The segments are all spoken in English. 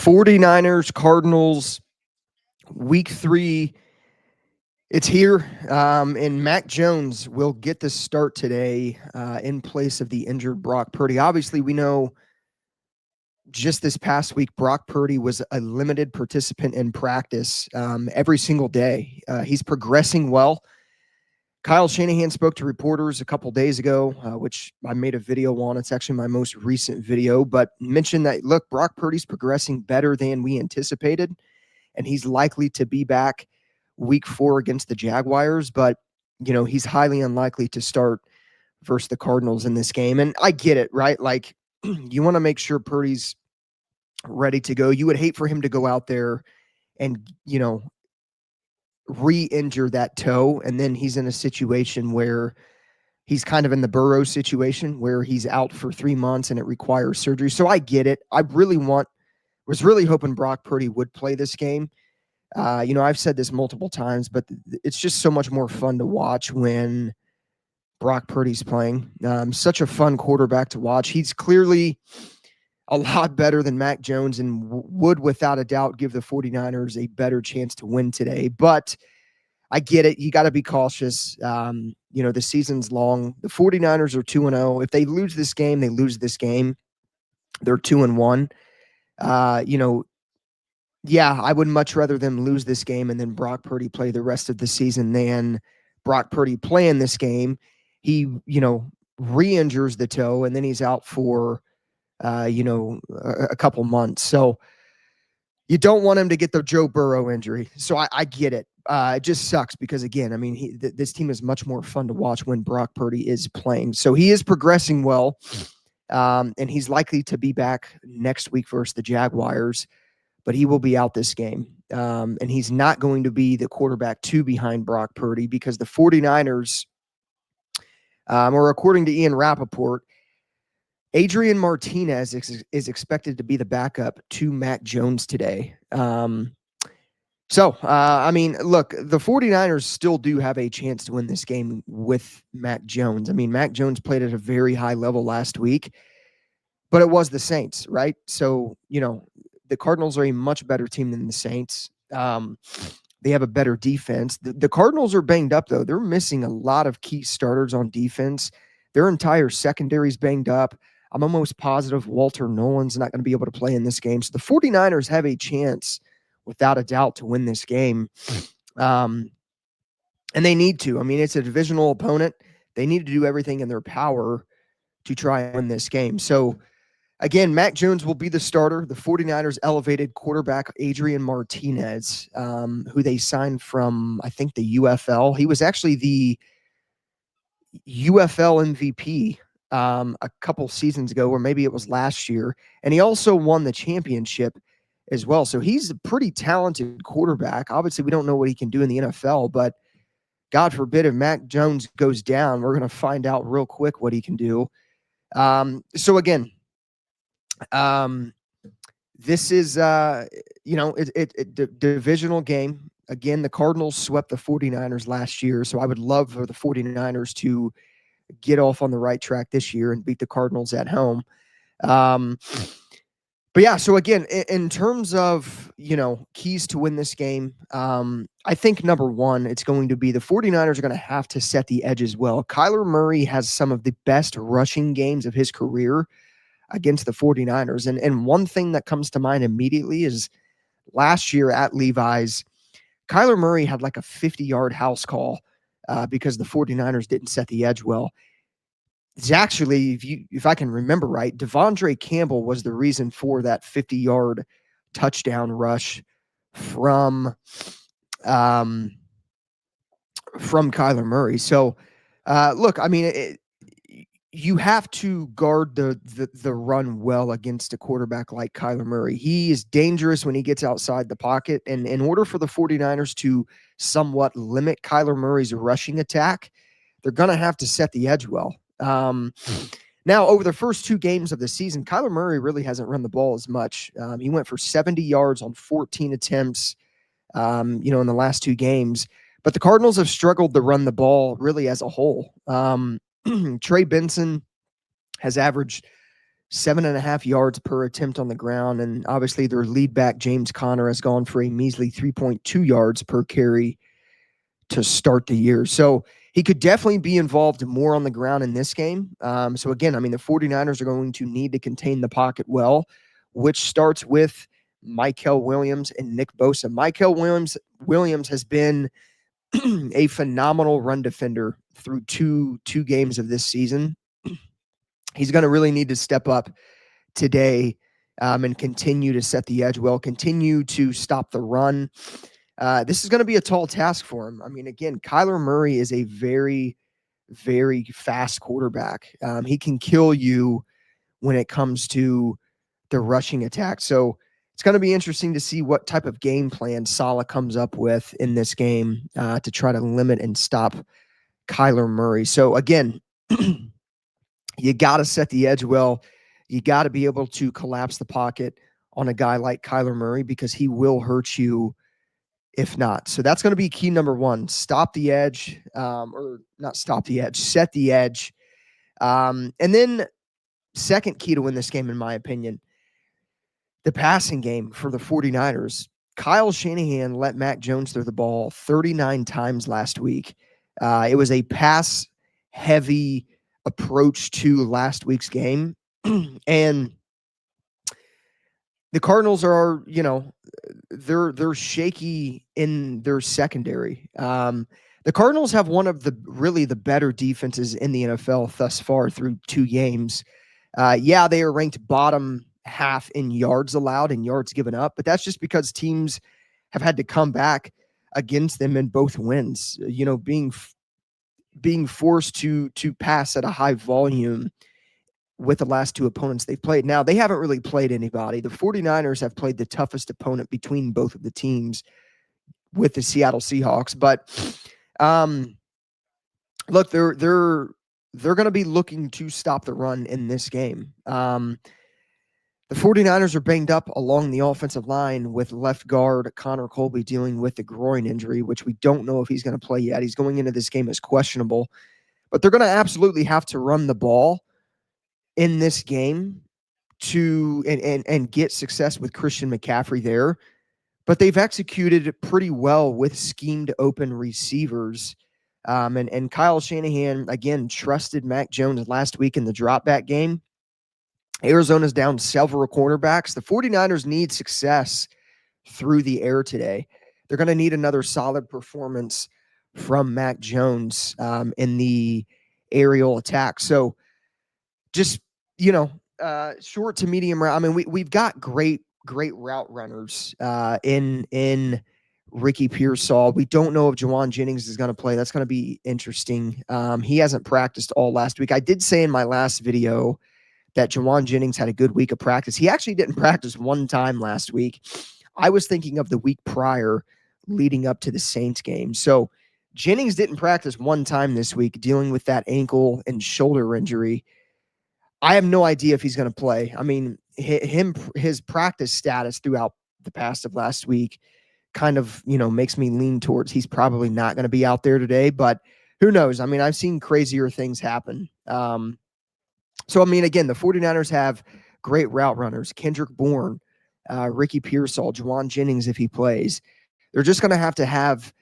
49ers, Cardinals, week 3. It's here, and Mac Jones will get the start today in place of the injured Brock Purdy. Obviously, we know just this past week, Brock Purdy was a limited participant in practice every single day. He's progressing well. Kyle Shanahan spoke to reporters a couple days ago, which I made a video on. It's actually my most recent video, but mentioned that, look, Brock Purdy's progressing better than we anticipated, and he's likely to be back week 4 against the Jaguars, but, he's highly unlikely to start versus the Cardinals in this game. And I get it, right? Like, you want to make sure Purdy's ready to go. You would hate for him to go out there and, re-injure that toe, and then he's in a situation where he's kind of in the Burrow situation where he's out for 3 months and it requires surgery. So I get it. I was really hoping Brock Purdy would play this game. I've said this multiple times, but it's just so much more fun to watch when Brock Purdy's playing. Such a fun quarterback to watch. He's clearly a lot better than Mac Jones and would, without a doubt, give the 49ers a better chance to win today. But I get it. You got to be cautious. The season's long. The 49ers are 2-0. If they lose this game, they lose this game. They're 2-1. I would much rather them lose this game and then Brock Purdy play the rest of the season than Brock Purdy play in this game. He, re-injures the toe and then he's out for, a couple months. So you don't want him to get the Joe Burrow injury. So I get it. It just sucks because, again, I mean, this team is much more fun to watch when Brock Purdy is playing. So he is progressing well, and he's likely to be back next week versus the Jaguars, but he will be out this game. And he's not going to be the quarterback 2 behind Brock Purdy because the 49ers, or according to Ian Rappaport, Adrian Martinez is expected to be the backup to Mac Jones today. Look, the 49ers still do have a chance to win this game with Mac Jones. I mean, Mac Jones played at a very high level last week, but it was the Saints, right? So, the Cardinals are a much better team than the Saints. They have a better defense. The Cardinals are banged up, though. They're missing a lot of key starters on defense. Their entire secondary's banged up. I'm almost positive Walter Nolan's not going to be able to play in this game. So the 49ers have a chance, without a doubt, to win this game. And they need to. I mean, it's a divisional opponent. They need to do everything in their power to try and win this game. So, again, Mac Jones will be the starter. The 49ers elevated quarterback Adrian Martinez, who they signed from, I think, the UFL. He was actually the UFL MVP a couple seasons ago, or maybe it was last year. And he also won the championship as well. So he's a pretty talented quarterback. Obviously, we don't know what he can do in the NFL, but God forbid if Mac Jones goes down, we're going to find out real quick what he can do. So again, this is, divisional game. Again, the Cardinals swept the 49ers last year, so I would love for the 49ers to get off on the right track this year and beat the Cardinals at home. So again, in terms of, keys to win this game, I think number one, it's going to be the 49ers are going to have to set the edge as well. Kyler Murray has some of the best rushing games of his career against the 49ers. And one thing that comes to mind immediately is last year at Levi's, Kyler Murray had like a 50-yard house call because the 49ers didn't set the edge well. It's actually, if I can remember right, Devondre Campbell was the reason for that 50-yard touchdown rush from Kyler Murray. So, look, I mean, you have to guard the run well against a quarterback like Kyler Murray. He is dangerous when he gets outside the pocket. And in order for the 49ers to somewhat limit Kyler Murray's rushing attack, they're going to have to set the edge well. Now, over the first 2 games of the season, Kyler Murray really hasn't run the ball as much. He went for 70 yards on 14 attempts, in the last 2 games. But the Cardinals have struggled to run the ball really as a whole. Trey Benson has averaged 7.5 yards per attempt on the ground. And obviously, their lead back, James Conner, has gone for a measly 3.2 yards per carry to start the year. So he could definitely be involved more on the ground in this game. So again, I mean, the 49ers are going to need to contain the pocket well, which starts with Mykel Williams and Nick Bosa. Mykel Williams has been a phenomenal run defender through two games of this season. He's going to really need to step up today and continue to set the edge well, continue to stop the run. This is going to be a tall task for him. I mean, again, Kyler Murray is a very, very fast quarterback. He can kill you when it comes to the rushing attack. So it's going to be interesting to see what type of game plan Saleh comes up with in this game to try to limit and stop Kyler Murray. So again, you got to set the edge well. You got to be able to collapse the pocket on a guy like Kyler Murray because he will hurt you if not. So that's going to be key number one. Stop the edge, or not stop the edge, set the edge. And then second key to win this game, in my opinion, the passing game for the 49ers. Kyle Shanahan let Mac Jones throw the ball 39 times last week. It was a pass-heavy approach to last week's game. And the Cardinals are, they're shaky in their secondary. The Cardinals have one of the better defenses in the NFL thus far through 2 games. Yeah, they are ranked bottom half in yards allowed and yards given up, but that's just because teams have had to come back against them in both wins. Being forced to pass at a high volume with the last 2 opponents they've played. Now, they haven't really played anybody. The 49ers have played the toughest opponent between both of the teams with the Seattle Seahawks. But look, they're going to be looking to stop the run in this game. The 49ers are banged up along the offensive line with left guard Connor Colby dealing with a groin injury, which we don't know if he's going to play yet. He's going into this game as questionable. But they're going to absolutely have to run the ball in this game to and get success with Christian McCaffrey there. But they've executed pretty well with schemed open receivers. And Kyle Shanahan, again, trusted Mac Jones last week in the drop back game. Arizona's down several cornerbacks. The 49ers need success through the air today. They're going to need another solid performance from Mac Jones in the aerial attack. So just, short to medium route. I mean, we've got great route runners in Ricky Pearsall. We don't know if Jauan Jennings is going to play. That's going to be interesting. He hasn't practiced all last week. I did say in my last video that Jauan Jennings had a good week of practice. He actually didn't practice one time last week. I was thinking of the week prior leading up to the Saints game. So Jennings didn't practice one time this week, dealing with that ankle and shoulder injury. I have no idea if he's going to play. I mean, his practice status throughout the past of last week kind of, makes me lean towards he's probably not going to be out there today, but who knows? I mean, I've seen crazier things happen. So, I mean, again, the 49ers have great route runners, Kendrick Bourne, Ricky Pearsall, Jauan Jennings, if he plays. They're just going to have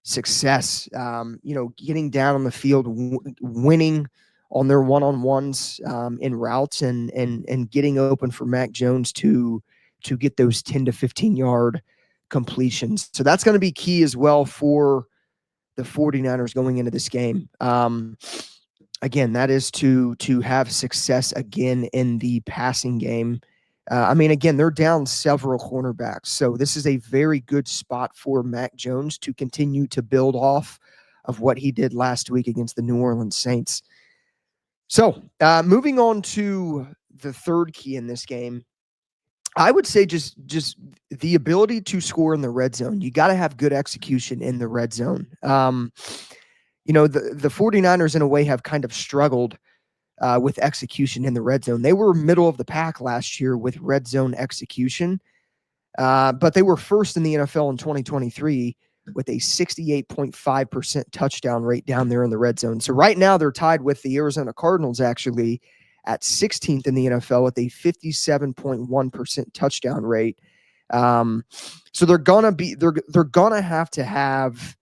success, getting down on the field, winning on their one-on-ones in routes and getting open for Mac Jones to get those 10 to 15-yard completions. So that's going to be key as well for the 49ers going into this game. Again, that is to have success again in the passing game. I mean, again, they're down several cornerbacks. So this is a very good spot for Mac Jones to continue to build off of what he did last week against the New Orleans Saints. So moving on to the third key in this game, I would say just the ability to score in the red zone. You got to have good execution in the red zone. The 49ers in a way have kind of struggled with execution in the red zone. They were middle of the pack last year with red zone execution, but they were first in the NFL in 2023 with a 68.5% touchdown rate down there in the red zone. So right now they're tied with the Arizona Cardinals actually at 16th in the NFL with a 57.1% touchdown rate. So they're gonna have to have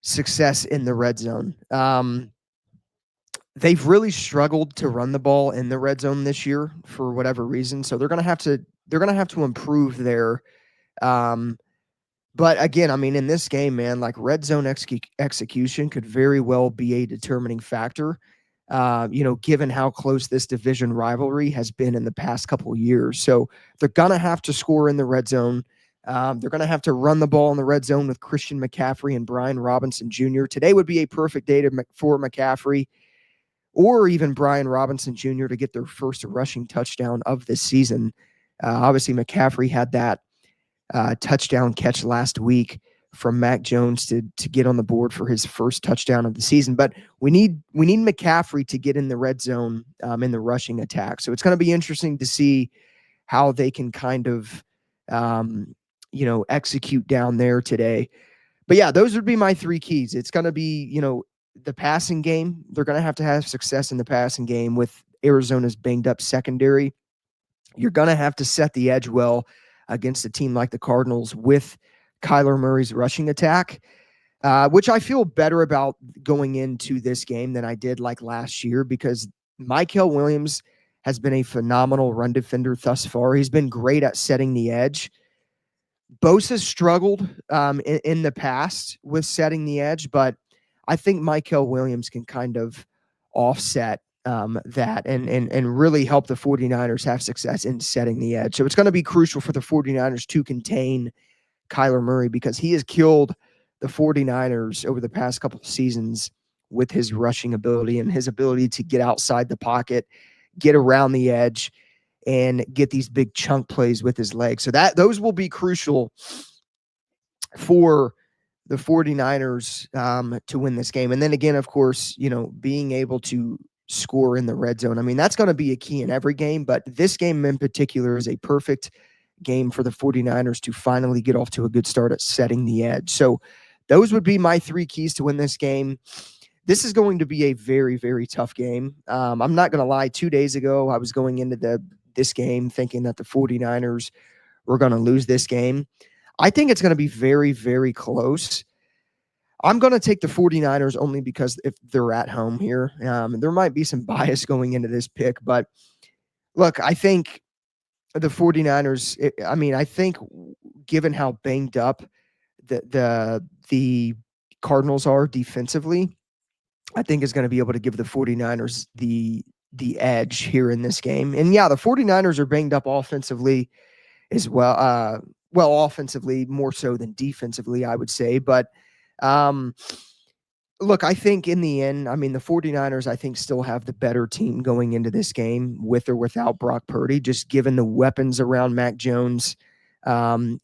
success in the red zone. They've really struggled to run the ball in the red zone this year for whatever reason. So they're gonna have to improve there. Um, but again, I mean, in this game, man, like red zone execution could very well be a determining factor. Given how close this division rivalry has been in the past couple of years, so they're gonna have to score in the red zone. They're going to have to run the ball in the red zone with Christian McCaffrey and Brian Robinson Jr. Today would be a perfect day for McCaffrey or even Brian Robinson Jr. to get their first rushing touchdown of this season. Obviously, McCaffrey had that touchdown catch last week from Mac Jones to get on the board for his first touchdown of the season. But we need McCaffrey to get in the red zone in the rushing attack. So it's going to be interesting to see how they can kind of execute down there today. But yeah, those would be my three keys. It's going to be, the passing game. They're going to have success in the passing game with Arizona's banged up secondary. You're going to have to set the edge well against a team like the Cardinals with Kyler Murray's rushing attack, which I feel better about going into this game than I did like last year because Mykel Williams has been a phenomenal run defender thus far. He's been great at setting the edge. Bosa struggled in the past with setting the edge, but I think Mykel Williams can kind of offset that and really help the 49ers have success in setting the edge. So it's going to be crucial for the 49ers to contain Kyler Murray because he has killed the 49ers over the past couple of seasons with his rushing ability and his ability to get outside the pocket, get around the edge, and get these big chunk plays with his legs. So those will be crucial for the 49ers to win this game. And then again, of course, being able to score in the red zone. I mean, that's going to be a key in every game, but this game in particular is a perfect game for the 49ers to finally get off to a good start at setting the edge. So those would be my three keys to win this game. This is going to be a very, very tough game. I'm not going to lie. 2 days ago, I was going into this game thinking that the 49ers were going to lose this game. I think it's going to be very, very close. I'm going to take the 49ers only because if they're at home here, there might be some bias going into this pick. But look, I think the 49ers, I think given how banged up the Cardinals are defensively, I think is going to be able to give the 49ers the edge here in this game. And yeah, the 49ers are banged up offensively as well. Offensively more so than defensively, I would say. But look, I think in the end, the 49ers, I think, still have the better team going into this game with or without Brock Purdy, just given the weapons around Mac Jones,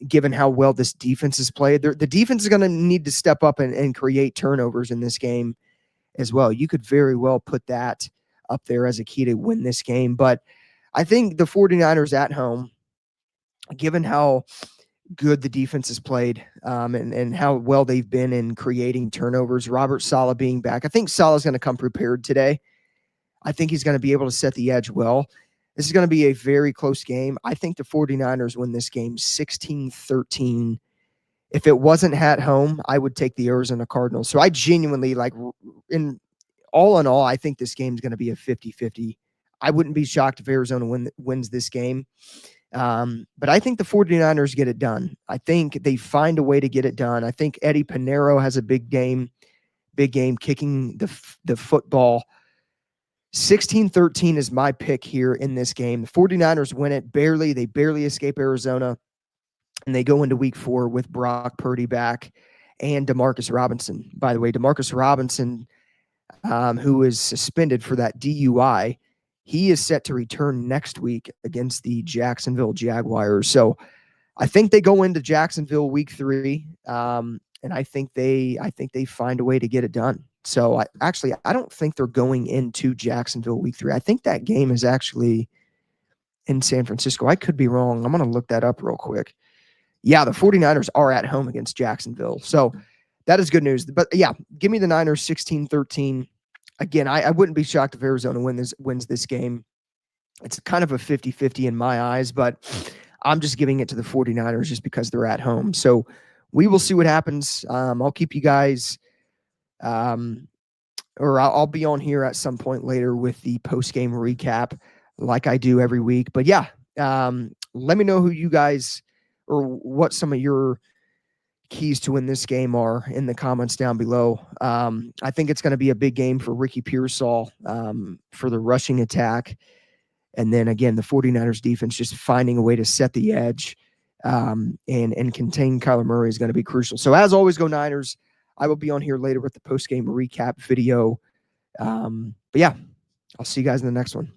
given how well this defense is played. The defense is going to need to step up and create turnovers in this game as well. You could very well put that up there as a key to win this game. But I think the 49ers at home, given how good the defense has played and how well they've been in creating turnovers, Robert Saleh being back, I think Saleh's going to come prepared today. I think he's going to be able to set the edge well. This is going to be a very close game. I think the 49ers win this game 16-13. If it wasn't at home, I would take the Arizona Cardinals. So I genuinely, in all, I think this game is going to be a 50-50. I wouldn't be shocked if Arizona wins this game. But I think the 49ers get it done. I think they find a way to get it done. I think Eddie Pinheiro has a big game kicking the football. 16-13 is my pick here in this game. The 49ers win it barely. They barely escape Arizona. And they go into week 4 with Brock Purdy back and Demarcus Robinson. By the way, Demarcus Robinson, who is suspended for that DUI, he is set to return next week against the Jacksonville Jaguars. So I think they go into Jacksonville week 3, and I think they find a way to get it done. So I don't think they're going into Jacksonville week 3. I think that game is actually in San Francisco. I could be wrong. I'm going to look that up real quick. Yeah, the 49ers are at home against Jacksonville. So that is good news. But yeah, give me the Niners 16-13. again, I wouldn't be shocked if Arizona wins this game. It's kind of a 50-50 in my eyes, but I'm just giving it to the 49ers just because they're at home. So we will see what happens. I'll keep you guys, um, or I'll be on here at some point later with the post game recap, like I do every week. But yeah, let me know who you guys or what some of your keys to win this game are in the comments down below. I think it's going to be a big game for Ricky Pearsall for the rushing attack. And then again, the 49ers defense just finding a way to set the edge and contain Kyler Murray is going to be crucial. So as always, go Niners. I will be on here later with the post-game recap video. But yeah, I'll see you guys in the next one.